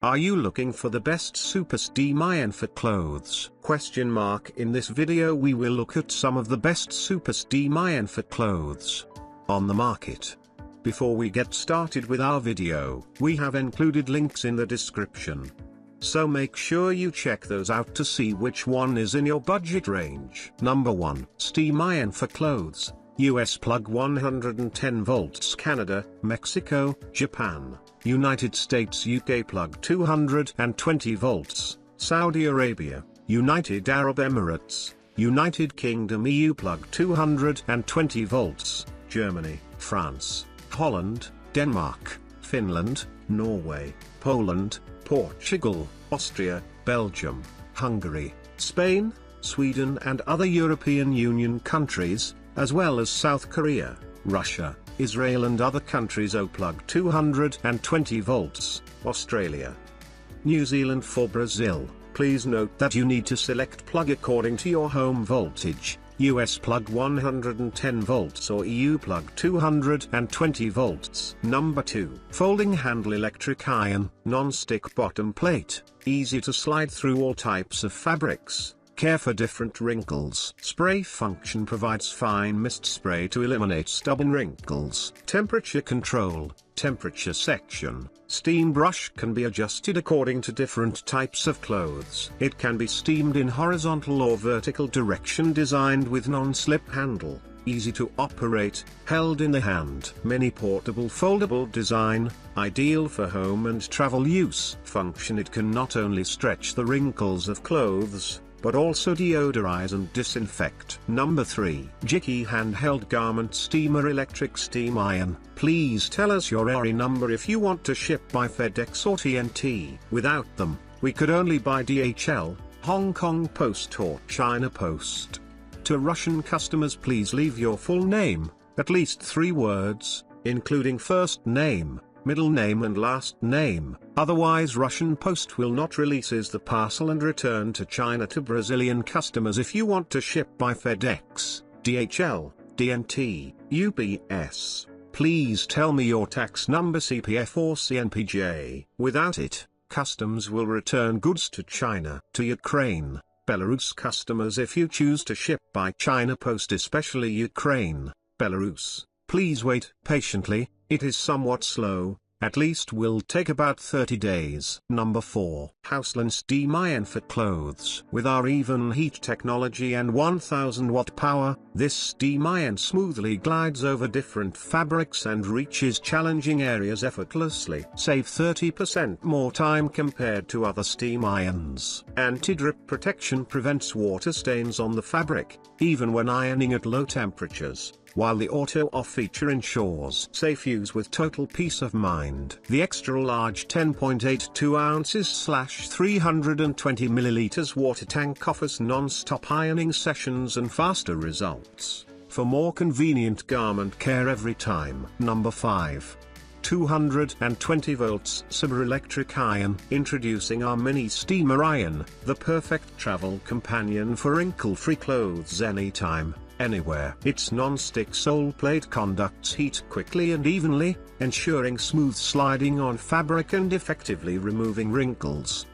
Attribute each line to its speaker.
Speaker 1: Are you looking for the best super steam iron for clothes? In this video we will look at some of the best super steam iron for clothes on the market. Before we get started with our video, we have included links in the description. So make sure you check those out to see which one is in your budget range. Number 1. Steam iron for clothes. US plug 110 volts Canada, Mexico, Japan, United States UK plug 220 volts, Saudi Arabia, United Arab Emirates, United Kingdom EU plug 220 volts, Germany, France, Holland, Denmark, Finland, Norway, Poland, Portugal, Austria, Belgium, Hungary, Spain, Sweden and other European Union countries, as well as South Korea, Russia, Israel and other countries. O plug 220 volts, Australia, New Zealand. For Brazil, please note that you need to select plug according to your home voltage, US plug 110 volts or EU plug 220 volts. Number 2. Folding handle electric iron, non-stick bottom plate, easy to slide through all types of fabrics. Care for different wrinkles. Spray function provides fine mist spray to eliminate stubborn wrinkles. Temperature control, temperature section. Steam brush can be adjusted according to different types of clothes. It can be steamed in horizontal or vertical direction. Designed with non-slip handle, easy to operate, held in the hand. Mini portable foldable design, ideal for home and travel use. Function. It can not only stretch the wrinkles of clothes, but also deodorize and disinfect. Number 3. JIQI handheld garment steamer electric steam iron. Please tell us your ARI number if you want to ship by FedEx or TNT. Without them, we could only buy DHL, Hong Kong Post or China Post. To Russian customers, please leave your full name, at least 3 words, including first name, middle name and last name, otherwise Russian Post will not releases the parcel and return to China. To Brazilian customers, if you want to ship by FedEx, DHL, TNT, UPS, please tell me your tax number, CPF or CNPJ. Without it, customs will return goods to China. To Ukraine, Belarus customers, if you choose to ship by China Post, especially Ukraine, Belarus, please wait patiently. It is somewhat slow, at least will take about 30 days. Number 4. Houselin steam iron for clothes. With our even heat technology and 1000 watt power, this steam iron smoothly glides over different fabrics and reaches challenging areas effortlessly. Save 30% more time compared to other steam irons. Anti-drip protection prevents water stains on the fabric, even when ironing at low temperatures, while the auto-off feature ensures safe use with total peace of mind. The extra large 10.82 ounces / 320 milliliters water tank offers non-stop ironing sessions and faster results, for more convenient garment care every time. Number 5. 220 volts Subor electric iron. Introducing our mini steamer iron, the perfect travel companion for wrinkle-free clothes anytime, anywhere. Its non-stick sole plate conducts heat quickly and evenly, ensuring smooth sliding on fabric and effectively removing wrinkles.